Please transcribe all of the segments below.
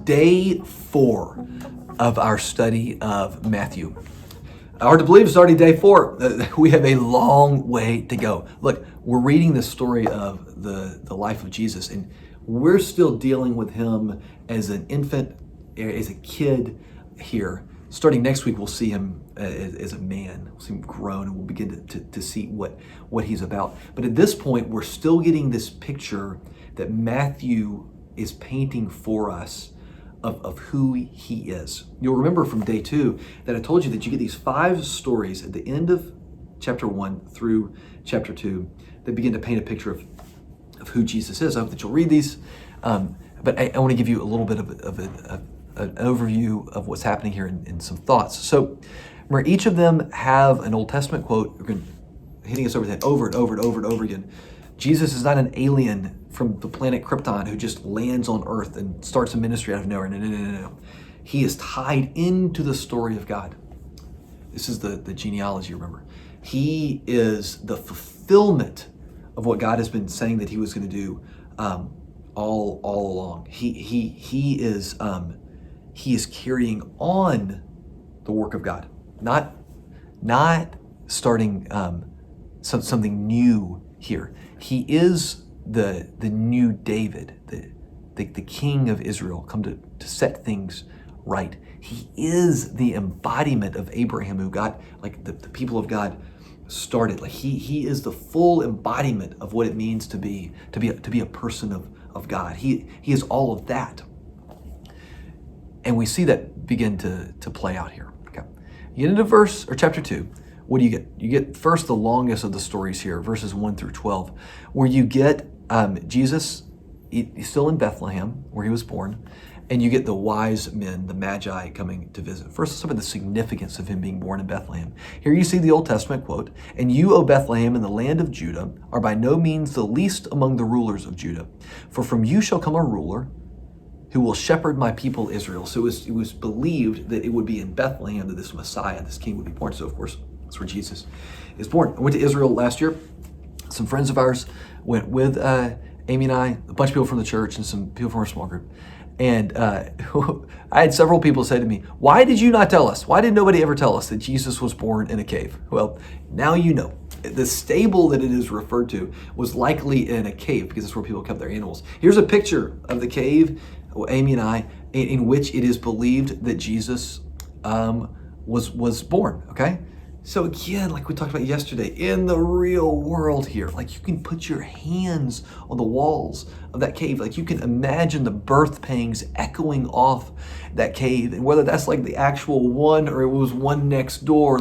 Day 4 of our study of Matthew. Hard to believe it's already day 4. We have a long way to go. Look, we're reading the story of the life of Jesus, and we're still dealing with him as an infant, as a kid here. Starting next week, we'll see him as a man. We'll see him grown, and we'll begin to see what he's about. But at this point, we're still getting this picture that Matthew is painting for us of who he is. You'll remember from day 2 that I told you that you get these 5 stories at the end of chapter 1 through chapter 2 that begin to paint a picture of who Jesus is. I hope that you'll read these, but I want to give you a little bit of an overview of what's happening here and some thoughts. So remember, each of them have an Old Testament quote hitting us over the head over and over and over and over again. Jesus is not an alien from the planet Krypton who just lands on Earth and starts a ministry out of nowhere. No. He is tied into the story of God. This is the genealogy, remember. He is the fulfillment of what God has been saying that he was going to do all along. He is carrying on the work of God, not starting something new here. He is the new David, the king of Israel, come to set things right. He is the embodiment of Abraham, who got the people of God started. He is the full embodiment of what it means to be a person of God. He is all of that. And we see that begin to play out here. Okay. You get into verse or chapter 2. What do you get? You get first the longest of the stories here, verses 1 through 12, where you get Jesus, he's still in Bethlehem, where he was born, and you get the wise men, the magi, coming to visit. First, let's talk about the significance of him being born in Bethlehem. Here you see the Old Testament quote, "And you, O Bethlehem, in the land of Judah, are by no means the least among the rulers of Judah. For from you shall come a ruler who will shepherd my people Israel." So it was believed that it would be in Bethlehem that this Messiah, this king, would be born. So of course, that's where Jesus is born. I went to Israel last year. Some friends of ours went with Amy and I, a bunch of people from the church and some people from our small group. And I had several people say to me, "Why did you not tell us? Why did nobody ever tell us that Jesus was born in a cave?" Well, now you know. The stable that it is referred to was likely in a cave because that's where people kept their animals. Here's a picture of the cave, Amy and I, in which it is believed that Jesus was born, okay? So again, like we talked about yesterday, in the real world here, you can put your hands on the walls of that cave. You can imagine the birth pangs echoing off that cave, and whether that's the actual one or it was one next door,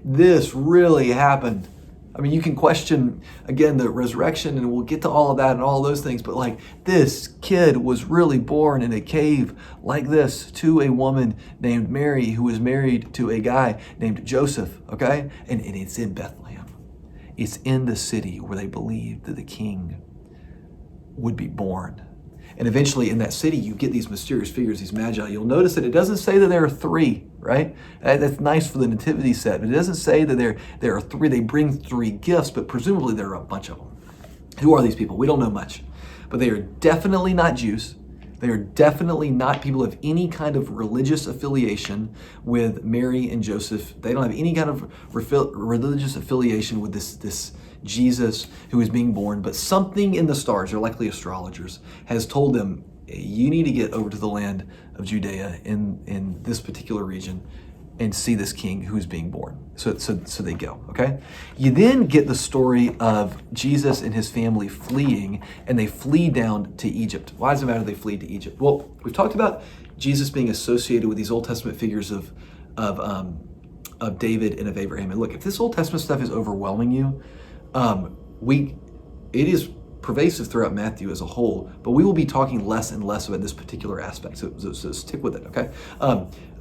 this really happened. I mean, you can question, again, the resurrection, and we'll get to all of that and all those things, but this kid was really born in a cave like this to a woman named Mary who was married to a guy named Joseph, okay? And it's in Bethlehem. It's in the city where they believed that the king would be born. And eventually in that city, you get these mysterious figures, these magi. You'll notice that it doesn't say that there are 3, right? That's nice for the nativity set, but it doesn't say that there are 3. They bring 3 gifts, but presumably there are a bunch of them. Who are these people? We don't know much, but they are definitely not Jews. They are definitely not people of any kind of religious affiliation with Mary and Joseph. They don't have any kind of religious affiliation with this Jesus who is being born, but something in the stars, they're likely astrologers, has told them, you need to get over to the land of Judea in this particular region and see this king who is being born. So they go, okay? You then get the story of Jesus and his family fleeing, and they flee down to Egypt. Why does it matter they flee to Egypt? Well, we've talked about Jesus being associated with these Old Testament figures of David and of Abraham. And look, if this Old Testament stuff is overwhelming you, it is pervasive throughout Matthew as a whole, but we will be talking less and less about this particular aspect, so stick with it, okay?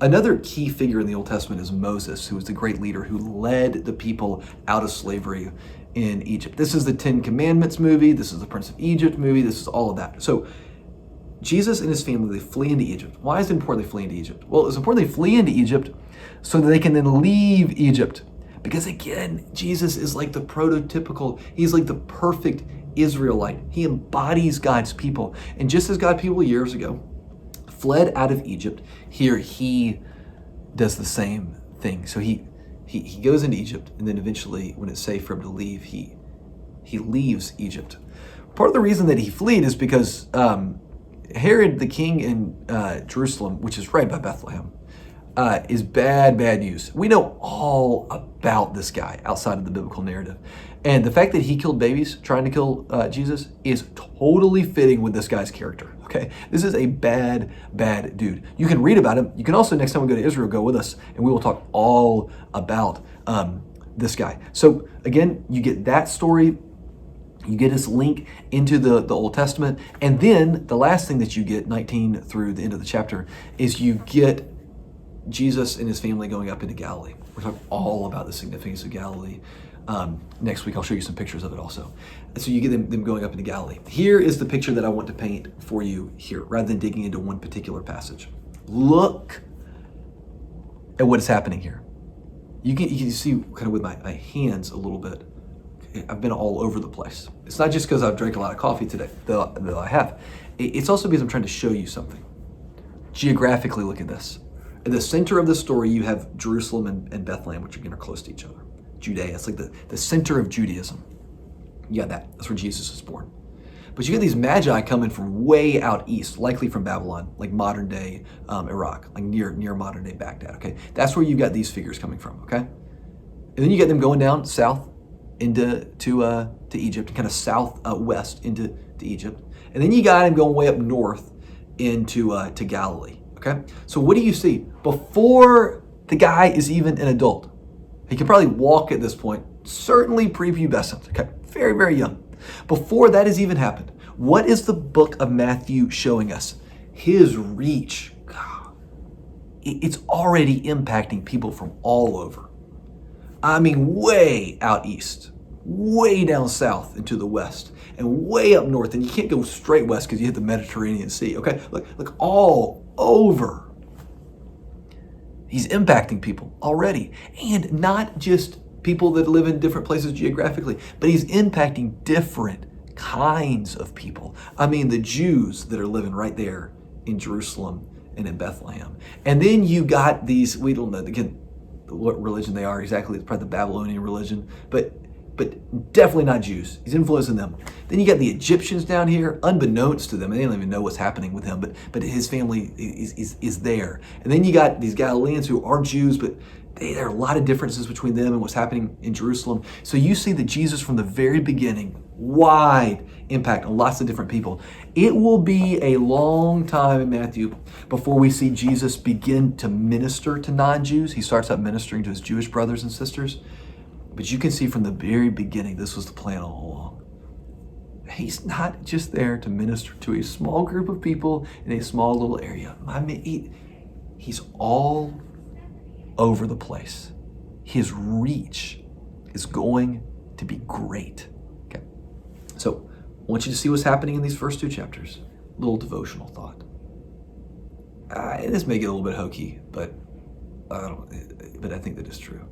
Another key figure in the Old Testament is Moses, who was the great leader who led the people out of slavery in Egypt. This is the 10 Commandments movie, this is the Prince of Egypt movie, this is all of that. So Jesus and his family, they flee into Egypt. Why is it important they flee into Egypt? Well, it's important they flee into Egypt so that they can then leave Egypt. Because again, Jesus is like the prototypical, he's like the perfect Israelite. He embodies God's people. And just as God's people years ago fled out of Egypt, here he does the same thing. So he goes into Egypt, and then eventually, when it's safe for him to leave, he leaves Egypt. Part of the reason that he fled is because Herod, the king in Jerusalem, which is right by Bethlehem, is bad news. We know all about this guy outside of the biblical narrative. And the fact that he killed babies trying to kill Jesus is totally fitting with this guy's character. Okay, this is a bad dude. You can read about him. You can also, next time we go to Israel, go with us, and we will talk all about this guy. So again, you get that story. You get his link into the Old Testament. And then the last thing that you get, 19 through the end of the chapter, is you get Jesus and his family going up into Galilee. We're talking all about the significance of Galilee. Next week, I'll show you some pictures of it also. So you get them going up into Galilee. Here is the picture that I want to paint for you here, rather than digging into one particular passage. Look at what is happening here. You can see kind of with my hands a little bit. I've been all over the place. It's not just because I've drank a lot of coffee today, though I have. It's also because I'm trying to show you something. Geographically, look at this. At the center of the story, you have Jerusalem and Bethlehem, which again are close to each other. Judea, it's like the center of Judaism. You got that. That's where Jesus was born. But you get these magi coming from way out east, likely from Babylon, like modern day Iraq, like near modern day Baghdad. Okay, that's where you got these figures coming from. Okay, and then you get them going down south into to Egypt, and kind of southwest into Egypt, and then you got him going way up north into to Galilee. Okay, so what do you see before the guy is even an adult? He can probably walk at this point, certainly prepubescent. Okay, very young. Before that has even happened, what is the book of Matthew showing us? His reach. God, it's already impacting people from all over. I mean, way out east, way down south into the west, and way up north. And you can't go straight west because you hit the Mediterranean Sea. Okay, look all over. He's impacting people already. And not just people that live in different places geographically, but he's impacting different kinds of people. I mean, the Jews that are living right there in Jerusalem and in Bethlehem. And then you got these, we don't know, again, what religion they are exactly. It's probably the Babylonian religion, but definitely not Jews. He's influencing them. Then you got the Egyptians down here, unbeknownst to them. They don't even know what's happening with him, but his family is there. And then you got these Galileans who are Jews, but there are a lot of differences between them and what's happening in Jerusalem. So you see that Jesus from the very beginning, wide impact on lots of different people. It will be a long time in Matthew before we see Jesus begin to minister to non-Jews. He starts out ministering to his Jewish brothers and sisters. But you can see from the very beginning, this was the plan all along. He's not just there to minister to a small group of people in a small little area. He's all over the place. His reach is going to be great. Okay, so I want you to see what's happening in these first two chapters. A little devotional thought. And this may get a little bit hokey, but I think that is true.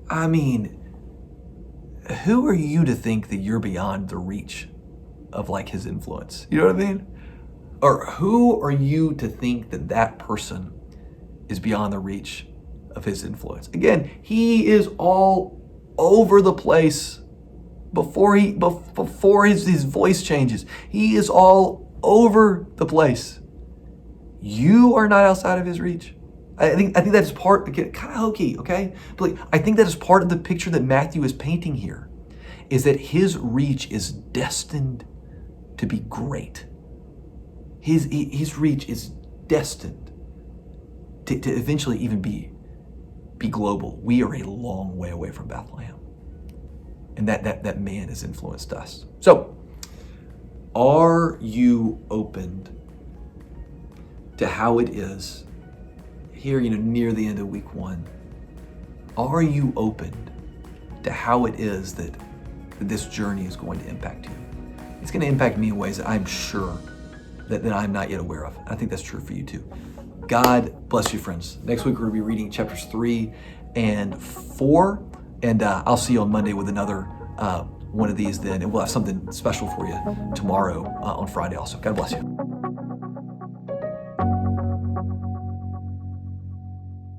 I mean, who are you to think that you're beyond the reach of like his influence? You know what I mean? Or who are you to think that person is beyond the reach of his influence? Again, he is all over the place before his voice changes. He is all over the place. You are not outside of his reach. I think that is part, again, kind of hokey, okay? But I think that is part of the picture that Matthew is painting here, is that his reach is destined to be great. His reach is destined to eventually even be global. We are a long way away from Bethlehem. And that man has influenced us. So, are you opened to how it is here, near the end of week 1? Are you opened to how it is that this journey is going to impact you? It's going to impact me in ways that I'm sure that I'm not yet aware of. I think that's true for you too. God bless you, friends. Next week, we're going to be reading chapters 3 and 4. And I'll see you on Monday with another one of these then, and we'll have something special for you tomorrow on Friday also. God bless you.